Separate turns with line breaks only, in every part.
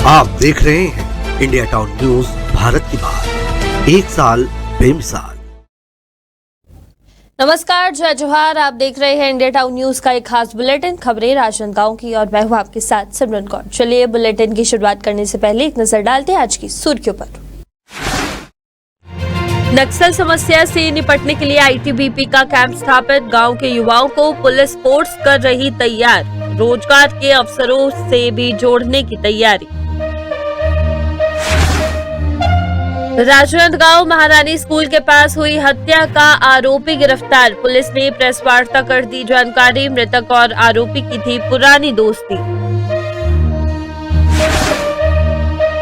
आप देख रहे हैं इंडिया टाउन न्यूज, भारत की बात, एक साल बेमिसाल।
नमस्कार, जय जोहार। आप देख रहे हैं इंडिया टाउन न्यूज का एक खास बुलेटिन, खबरें राजनांदगांव की, और मैं हूं आपके साथ सिमरन कौर। चलिए बुलेटिन की शुरुआत करने से पहले एक नजर डालते हैं आज की सुर्खियों पर। नक्सल समस्या से निपटने के लिए आईटीबीपी का कैंप स्थापित, गांव के युवाओं को पुलिस फोर्स कर रही तैयार, रोजगार के अवसरों से भी जोड़ने की तैयारी। राजनांदगांव महारानी स्कूल के पास हुई हत्या का आरोपी गिरफ्तार, पुलिस ने प्रेस वार्ता कर दी जानकारी। मृतक और आरोपी की थी पुरानी दोस्ती।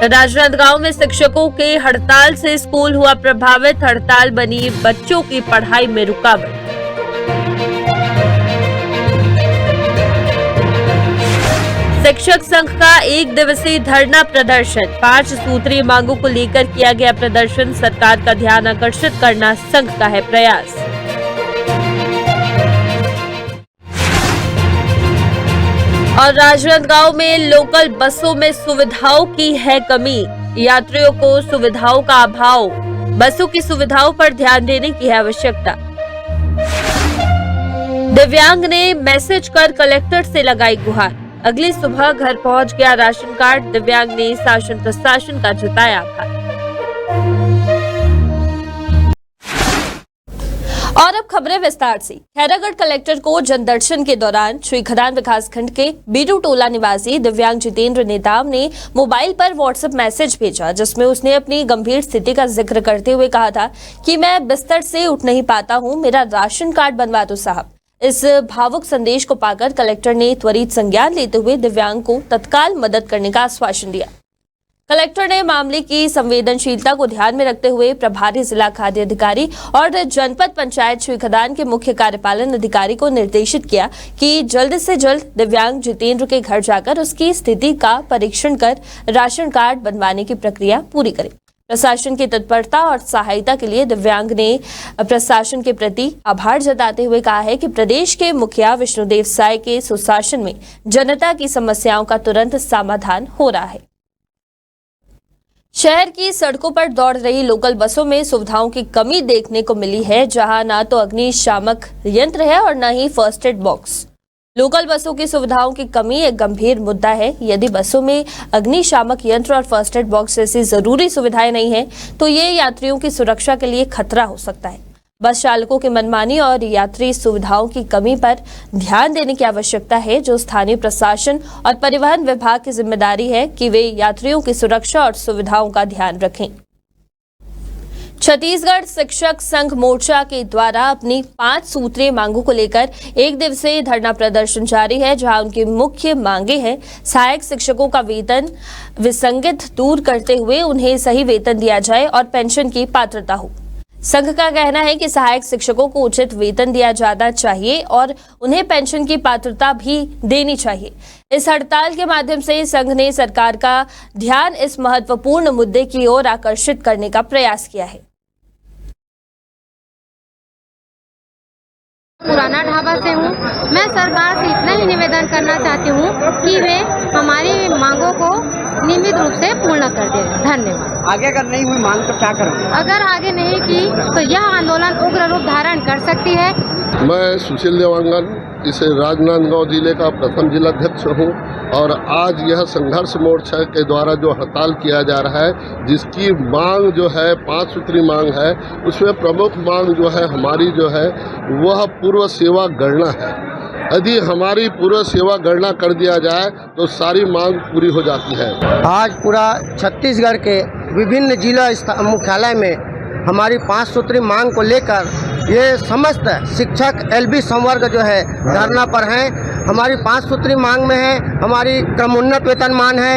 राजनांदगांव में शिक्षकों के हड़ताल से स्कूल हुआ प्रभावित, हड़ताल बनी बच्चों की पढ़ाई में रुकावट। शिक्षक संघ का एक दिवसीय धरना प्रदर्शन, 5 सूत्रीय मांगों को लेकर किया गया प्रदर्शन, सरकार का ध्यान आकर्षित करना संघ का है प्रयास। और राजनांदगांव में लोकल बसों में सुविधाओं की है कमी, यात्रियों को सुविधाओं का अभाव, बसों की सुविधाओं पर ध्यान देने की है आवश्यकता। दिव्यांग ने मैसेज कर कलेक्टर से लगाई गुहार, अगली सुबह घर पहुंच गया राशन कार्ड, दिव्यांग ने शासन प्रशासन का जताया आभार। और अब खबरें विस्तार से। खैरागढ़ कलेक्टर को जनदर्शन के दौरान श्रीखदान विकासखंड के बीरू टोला निवासी दिव्यांग जितेंद्र नेताम ने मोबाइल पर व्हाट्सएप मैसेज भेजा, जिसमें उसने अपनी गंभीर स्थिति का जिक्र करते हुए कहा था कि मैं बिस्तर से उठ नहीं पाता हूं, मेरा राशन कार्ड बनवा दो साहब। इस भावुक संदेश को पाकर कलेक्टर ने त्वरित संज्ञान लेते हुए दिव्यांग को तत्काल मदद करने का आश्वासन दिया। कलेक्टर ने मामले की संवेदनशीलता को ध्यान में रखते हुए प्रभारी जिला खाद्य अधिकारी और जनपद पंचायत श्रीखदान के मुख्य कार्यपालन अधिकारी को निर्देशित किया कि जल्द से जल्द दिव्यांग जितेंद्र के घर जाकर उसकी स्थिति का परीक्षण कर राशन कार्ड बनवाने की प्रक्रिया पूरी करें। प्रशासन की तत्परता और सहायता के लिए दिव्यांग ने प्रशासन के प्रति आभार जताते हुए कहा है कि प्रदेश के मुखिया विष्णुदेव साय के सुशासन में जनता की समस्याओं का तुरंत समाधान हो रहा है। शहर की सड़कों पर दौड़ रही लोकल बसों में सुविधाओं की कमी देखने को मिली है, जहां न तो अग्निशामक यंत्र है और न ही फर्स्ट एड बॉक्स। लोकल बसों की सुविधाओं की कमी एक गंभीर मुद्दा है। यदि बसों में अग्निशामक यंत्र और फर्स्ट एड बॉक्स जैसी जरूरी सुविधाएं नहीं है तो ये यात्रियों की सुरक्षा के लिए खतरा हो सकता है। बस चालकों की मनमानी और यात्री सुविधाओं की कमी पर ध्यान देने की आवश्यकता है, जो स्थानीय प्रशासन और परिवहन विभाग की जिम्मेदारी है कि वे यात्रियों की सुरक्षा और सुविधाओं का ध्यान रखें। छत्तीसगढ़ शिक्षक संघ मोर्चा के द्वारा अपनी 5 सूत्रीय मांगों को लेकर एक दिवसीय धरना प्रदर्शन जारी है, जहां उनकी मुख्य मांगे हैं सहायक शिक्षकों का वेतन विसंगति दूर करते हुए उन्हें सही वेतन दिया जाए और पेंशन की पात्रता हो। संघ का कहना है कि सहायक शिक्षकों को उचित वेतन दिया जाना चाहिए और उन्हें पेंशन की पात्रता भी देनी चाहिए। इस हड़ताल के माध्यम से संघ ने सरकार का ध्यान इस महत्वपूर्ण मुद्दे की ओर आकर्षित करने का प्रयास किया है।
पुराना ढाबा से हूँ। मैं सरकार से इतना ही निवेदन करना चाहती हूँ कि वे हमारी मांगों को नियमित रूप से पूर्ण कर दें। धन्यवाद।
आगे अगर नहीं हुई मांग तो क्या करोगे?
अगर आगे नहीं की तो यह आंदोलन उग्र रूप धारण कर सकती है।
मैं सुशील देवांगन इस राजनांदगांव जिले का प्रथम जिलाध्यक्ष हूँ और आज यह संघर्ष मोर्चा के द्वारा जो हड़ताल किया जा रहा है, जिसकी मांग जो है 5 सूत्री मांग है, उसमें प्रमुख मांग जो है हमारी जो है वह पूर्व सेवा गणना है। यदि हमारी पूर्व सेवा गणना कर दिया जाए तो सारी मांग पूरी हो जाती है।
आज पूरा छत्तीसगढ़ के विभिन्न जिला मुख्यालय में हमारी 5 सूत्री मांग को लेकर ये समस्त शिक्षक एलबी संवर्ग जो है धरना पर हैं। हमारी 5 सूत्री मांग में है, हमारी क्रमोन्नत वेतनमान है,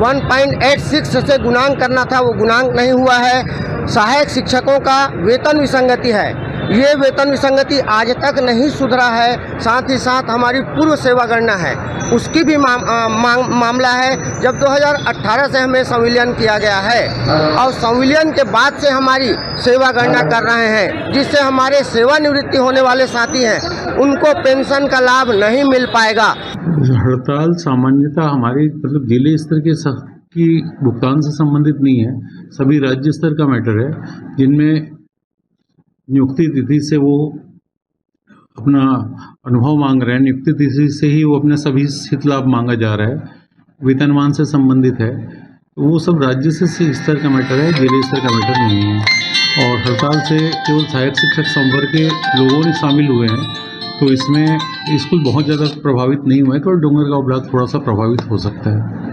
1.86 से गुणांक करना था, वो गुणांक नहीं हुआ है। सहायक शिक्षकों का वेतन विसंगति है, ये वेतन विसंगति आज तक नहीं सुधरा है। साथ ही साथ हमारी पूर्व सेवा गणना है, उसकी भी मामला है। जब 2018 से हमें संविलियन किया गया है और संविलियन के बाद से हमारी सेवा गणना कर रहे हैं, जिससे हमारे सेवानिवृत्ति होने वाले साथी हैं उनको पेंशन का लाभ नहीं मिल पाएगा।
हड़ताल सामान्यतः हमारी जिले स्तर की भुगतान से संबंधित नहीं है, सभी राज्य स्तर का मैटर है, जिनमें नियुक्ति तिथि से वो अपना अनुभव मांग रहे हैं, नियुक्ति तिथि से ही वो अपने सभी हित लाभ मांगा जा रहा है, वेतनमान से संबंधित है, तो वो सब राज्य से स्तर का मैटर है, जिले स्तर का मैटर नहीं है। और हड़ताल से केवल सहायक शिक्षक संवर्ग के लोगों ने शामिल हुए हैं, तो इसमें स्कूल बहुत ज़्यादा प्रभावित नहीं हुआ है, केवल डोंगरगांव ब्लॉक थोड़ा सा प्रभावित हो सकता है।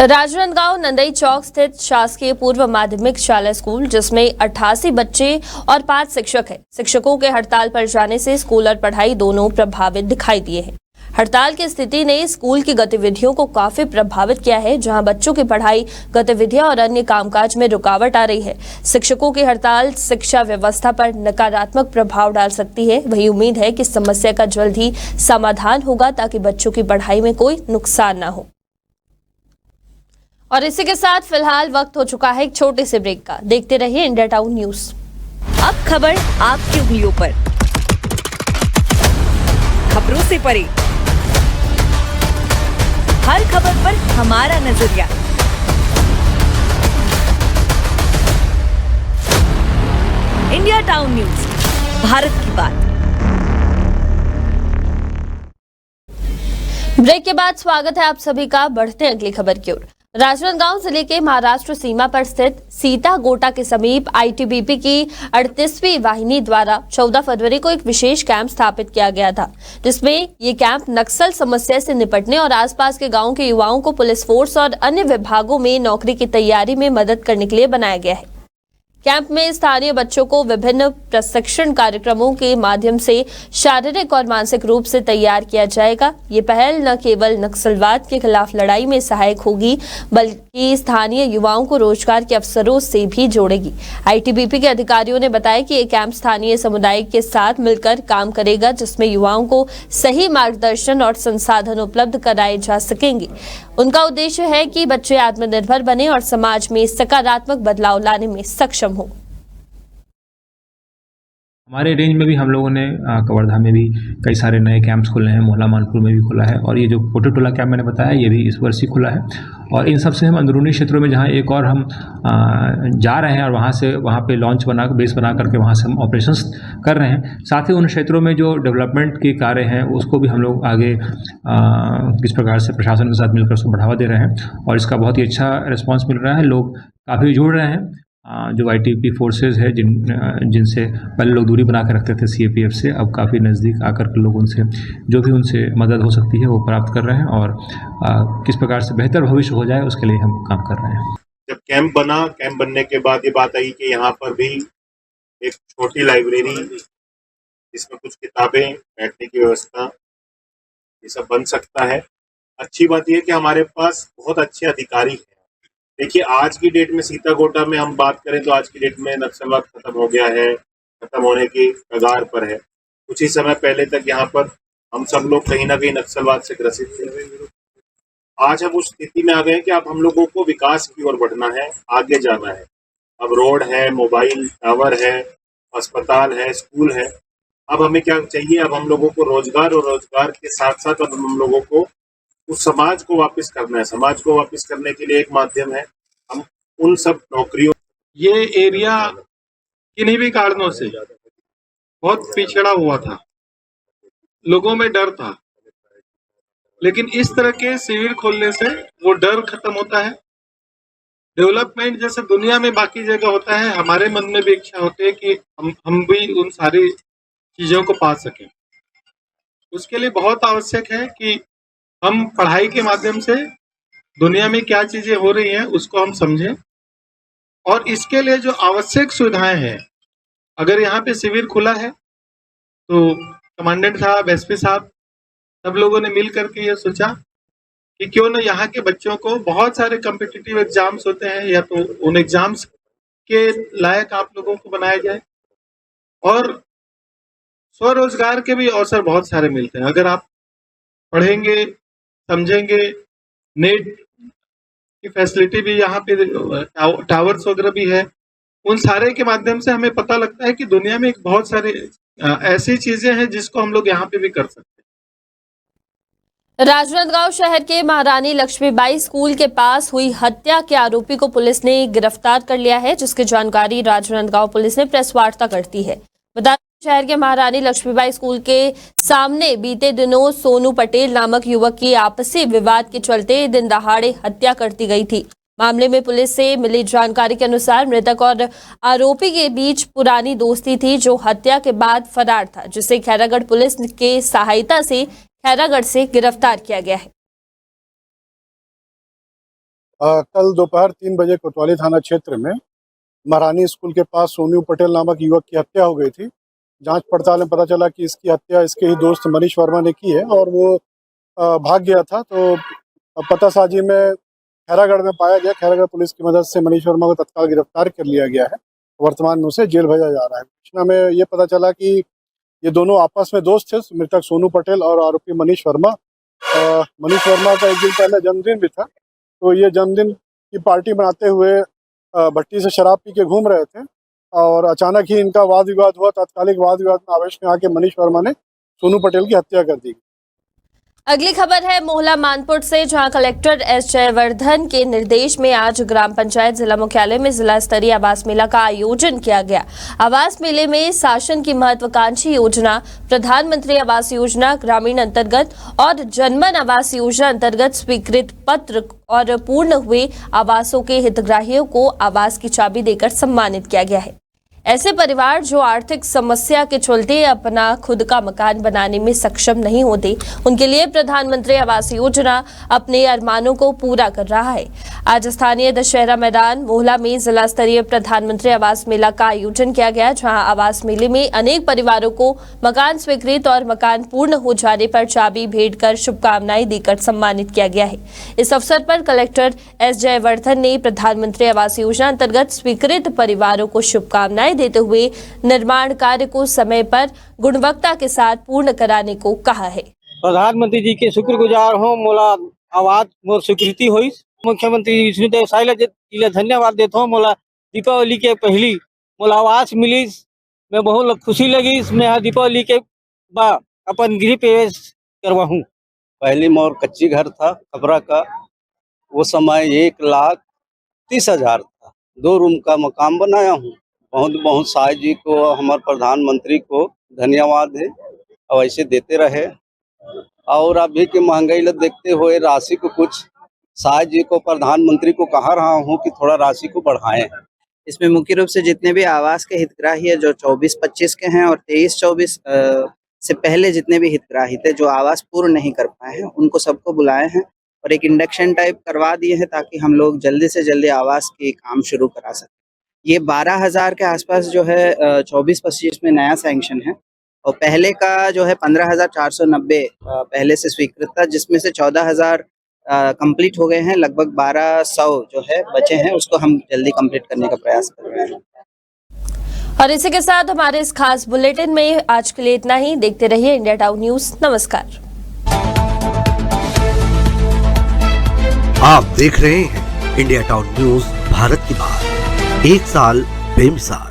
राजनांदगांव नंदई चौक स्थित शासकीय पूर्व माध्यमिक शाला स्कूल, जिसमें 88 बच्चे और 5 शिक्षक हैं। शिक्षकों के हड़ताल पर जाने से स्कूल और पढ़ाई दोनों प्रभावित दिखाई दिए हैं। हड़ताल की स्थिति ने स्कूल की गतिविधियों को काफी प्रभावित किया है, जहां बच्चों की पढ़ाई गतिविधियां और अन्य कामकाज में रुकावट आ रही है। शिक्षकों की हड़ताल शिक्षा व्यवस्था पर नकारात्मक प्रभाव डाल सकती है। वही उम्मीद है कि समस्या का जल्द ही समाधान होगा, ताकि बच्चों की पढ़ाई में कोई नुकसान न हो। और इसी के साथ फिलहाल वक्त हो चुका है एक छोटे से ब्रेक का। देखते रहिए इंडिया टाउन न्यूज।
अब खबर आपकी उंगलियों पर, खबरों से परे, हर खबर पर हमारा नजरिया। इंडिया टाउन न्यूज, भारत की बात।
ब्रेक के बाद स्वागत है आप सभी का। बढ़ते हैं अगली खबर की ओर। राजनांदगांव जिले के महाराष्ट्र सीमा पर स्थित सीतागोटा के समीप आईटीबीपी की 38वीं वाहिनी द्वारा 14 फरवरी को एक विशेष कैंप स्थापित किया गया था, जिसमें ये कैंप नक्सल समस्या से निपटने और आसपास के गांवों के युवाओं को पुलिस फोर्स और अन्य विभागों में नौकरी की तैयारी में मदद करने के लिए बनाया गया है। कैंप में स्थानीय बच्चों को विभिन्न प्रशिक्षण कार्यक्रमों के माध्यम से शारीरिक और मानसिक रूप से तैयार किया जाएगा। ये पहल न केवल नक्सलवाद के खिलाफ लड़ाई में सहायक होगी, बल्कि स्थानीय युवाओं को रोजगार के अवसरों से भी जोड़ेगी। आईटीबीपी के अधिकारियों ने बताया कि ये कैंप स्थानीय समुदाय के साथ मिलकर काम करेगा, जिसमें युवाओं को सही मार्गदर्शन और संसाधन उपलब्ध कराए जा सकेंगे। उनका उद्देश्य है कि बच्चे आत्मनिर्भर बने और समाज में सकारात्मक बदलाव लाने में सक्षम हो।
हमारे रेंज में भी हम लोगों ने कवर्धा में भी कई सारे नए कैंप्स खुले हैं, मोहला मानपुर में भी खुला है, और ये जो पोटेटोला कैंप मैंने बताया ये भी इस वर्ष ही खुला है। और इन सब से हम अंदरूनी क्षेत्रों में जहाँ एक और हम जा रहे हैं और वहाँ पे लॉन्च बेस बना करके वहाँ से हम ऑपरेशंस कर रहे हैं। साथ ही उन क्षेत्रों में जो डेवलपमेंट के कार्य हैं उसको भी हम लोग आगे किस प्रकार से प्रशासन के साथ मिलकर उसको बढ़ावा दे रहे हैं, और इसका बहुत ही अच्छा रिस्पॉन्स मिल रहा है। लोग काफ़ी जुड़ रहे हैं। जो आईटीबीपी फोर्सेज है जिनसे पहले लोग दूरी बना कर रखते थे सीएपीएफ से, अब काफ़ी नज़दीक आकर के लोग उनसे जो भी उनसे मदद हो सकती है वो प्राप्त कर रहे हैं, और किस प्रकार से बेहतर भविष्य हो जाए उसके लिए हम काम कर रहे हैं।
जब कैंप बनने के बाद ये बात आई कि यहाँ पर भी एक छोटी लाइब्रेरी जिसमें कुछ किताबें, बैठने की व्यवस्था, ये सब बन सकता है। अच्छी बात यह है कि हमारे पास बहुत अच्छे अधिकारी हैं। देखिए, आज की डेट में सीतागोटा में हम बात करें तो आज की डेट में नक्सलवाद खत्म हो गया है, खत्म होने की कगार पर है। कुछ ही समय पहले तक यहाँ पर हम सब लोग कहीं ना कहीं नक्सलवाद से ग्रसित थे। आज हम उस स्थिति में आ गए कि अब हम लोगों को विकास की ओर बढ़ना है, आगे जाना है। अब रोड है, मोबाइल टावर है, अस्पताल है, स्कूल है। अब हमें क्या चाहिए? अब हम लोगों को रोजगार, और रोजगार के साथ साथ अब हम लोगों को उस समाज को वापस करना है। समाज को वापस करने के लिए एक माध्यम है हम उन सब नौकरियों।
ये एरिया किन्हीं भी कारणों से बहुत पिछड़ा हुआ था, लोगों में डर था, लेकिन इस तरह के शिविर खोलने से वो डर खत्म होता है। डेवलपमेंट जैसे दुनिया में बाकी जगह होता है, हमारे मन में भी इच्छा होती है कि हम भी उन सारी चीजों को पा सकें। उसके लिए बहुत आवश्यक है कि हम पढ़ाई के माध्यम से दुनिया में क्या चीजें हो रही हैं उसको हम समझें, और इसके लिए जो आवश्यक सुविधाएं हैं, अगर यहाँ पे शिविर खुला है तो कमांडेंट साहब, एसपी साहब, सब लोगों ने मिल करके ये सोचा कि क्यों न यहाँ के बच्चों को, बहुत सारे कॉम्पिटिटिव एग्जाम्स होते हैं, या तो उन एग्जाम्स के लायक आप लोगों को बनाया जाए, और स्वरोजगार के भी अवसर बहुत सारे मिलते हैं। अगर आप पढ़ेंगे, समझेंगे, नेट की फैसिलिटी भी यहाँ पे, टावर्स वगैरह भी है, उन सारे के माध्यम से हमें पता लगता है कि दुनिया में बहुत सारी ऐसी चीजें हैं जिसको हम लोग यहाँ पे भी कर सकते हैं।
राजनांदगांव शहर के महारानी लक्ष्मीबाई स्कूल के पास हुई हत्या के आरोपी को पुलिस ने गिरफ्तार कर लिया है, जिसकी जानकारी राजनांदगांव पुलिस ने प्रेस वार्ता करती है। बता दें, शहर के महारानी लक्ष्मीबाई स्कूल के सामने बीते दिनों सोनू पटेल नामक युवक की आपसी विवाद के चलते दिन दहाड़े हत्या कर दी गई थी। मामले में पुलिस से मिली जानकारी के अनुसार मृतक और आरोपी के बीच पुरानी दोस्ती थी, जो हत्या के बाद फरार था, जिसे खैरागढ़ पुलिस के सहायता से खैरागढ़ से गिरफ्तार किया गया है।
कल दोपहर 3 बजे कोतवाली थाना क्षेत्र में महारानी स्कूल के पास सोनू पटेल नामक युवक की हत्या हो गई थी। जांच पड़ताल में पता चला कि इसकी हत्या इसके ही दोस्त मनीष वर्मा ने की है और वो भाग गया था। तो पतासाजी में खैरागढ़ में पाया गया। खैरागढ़ पुलिस की मदद से मनीष वर्मा को तत्काल गिरफ्तार कर लिया गया है। वर्तमान में उसे जेल भेजा जा रहा है। सूचना में ये पता चला कि ये दोनों आपस में दोस्त थे, मृतक सोनू पटेल और आरोपी मनीष वर्मा। मनीष वर्मा का एक दिन पहले जन्मदिन भी था, तो ये जन्मदिन की पार्टी मनाते हुए भट्टी से शराब पी के घूम रहे थे और अचानक ही इनका वाद विवाद हुआ। तात्कालिक वाद विवाद में आवेश में आके मनीष वर्मा ने सोनू पटेल की हत्या कर दी।
अगली खबर है मोहला मानपुर से, जहां कलेक्टर एस जयवर्धन के निर्देश में आज ग्राम पंचायत जिला मुख्यालय में जिला स्तरीय आवास मेला का आयोजन किया गया। आवास मेले में शासन की महत्वाकांक्षी योजना प्रधानमंत्री आवास योजना ग्रामीण अंतर्गत और जनमन आवास योजना अंतर्गत स्वीकृत पत्र और पूर्ण हुए आवासों के हितग्राहियों को आवास की चाबी देकर सम्मानित किया गया है। ऐसे परिवार जो आर्थिक समस्या के चलते अपना खुद का मकान बनाने में सक्षम नहीं होते, उनके लिए प्रधानमंत्री आवास योजना अपने अरमानों को पूरा कर रहा है। आज स्थानीय दशहरा मैदान मोहला में जिला स्तरीय प्रधानमंत्री आवास मेला का आयोजन किया गया, जहां आवास मेले में अनेक परिवारों को मकान स्वीकृत और मकान पूर्ण हो जाने पर चाबी भेंट कर शुभकामनाएं देकर सम्मानित किया गया है। इस अवसर पर कलेक्टर एस जयवर्धन ने प्रधानमंत्री आवास योजना अंतर्गत स्वीकृत परिवारों को शुभकामनाएं देते हुए निर्माण कार्य को समय पर गुणवत्ता के साथ पूर्ण कराने को कहा है।
प्रधानमंत्री जी के शुक्रगुजार हो, मोला आवाज मोर स्वीकृति हुई। मुख्यमंत्री विष्णुदेव साय जी धन्यवाद देता हूँ। मोला दीपावली के पहली मोला आवास मिली, मैं बहुत खुशी लगी। मैं दीपावली के बाद अपन गृह प्रवेश करवा हूँ।
पहले मोर कच्ची घर था खबरा का, वो समय 1,30,000 था। 2 रूम का मकान बनाया हूँ। बहुत बहुत साय जी को, हमारे प्रधानमंत्री को धन्यवाद है और ऐसे देते रहे। और अभी के महंगाई ला देखते हुए राशि को कुछ साय जी को, प्रधानमंत्री को कहा रहा हूँ कि थोड़ा राशि को बढ़ाएं।
इसमें मुख्य रूप से जितने भी आवास के हितग्राही है जो 24-25 के हैं और 23-24 से पहले जितने भी हितग्राही थे जो आवास पूर्ण नहीं कर पाए हैं, उनको सबको बुलाए हैं और एक इंडक्शन टाइप करवा दिए हैं ताकि हम लोग जल्दी से जल्दी आवास के काम शुरू करा सकें। ये 12,000 के आसपास जो है 24-25 में नया सैंक्शन है और पहले का जो है 15,490 पहले से स्वीकृत था, जिसमें से 14,000 कंप्लीट हो गए हैं। लगभग 1,200 जो है बचे हैं, उसको हम जल्दी कंप्लीट करने का प्रयास कर रहे हैं।
और इसी के साथ हमारे इस खास बुलेटिन में आज के लिए इतना ही। देखते रहिए इंडिया टाउन न्यूज। नमस्कार।
आप देख रहे हैं इंडिया टाउन न्यूज, भारत की बात, 1 साल बेमिसाल।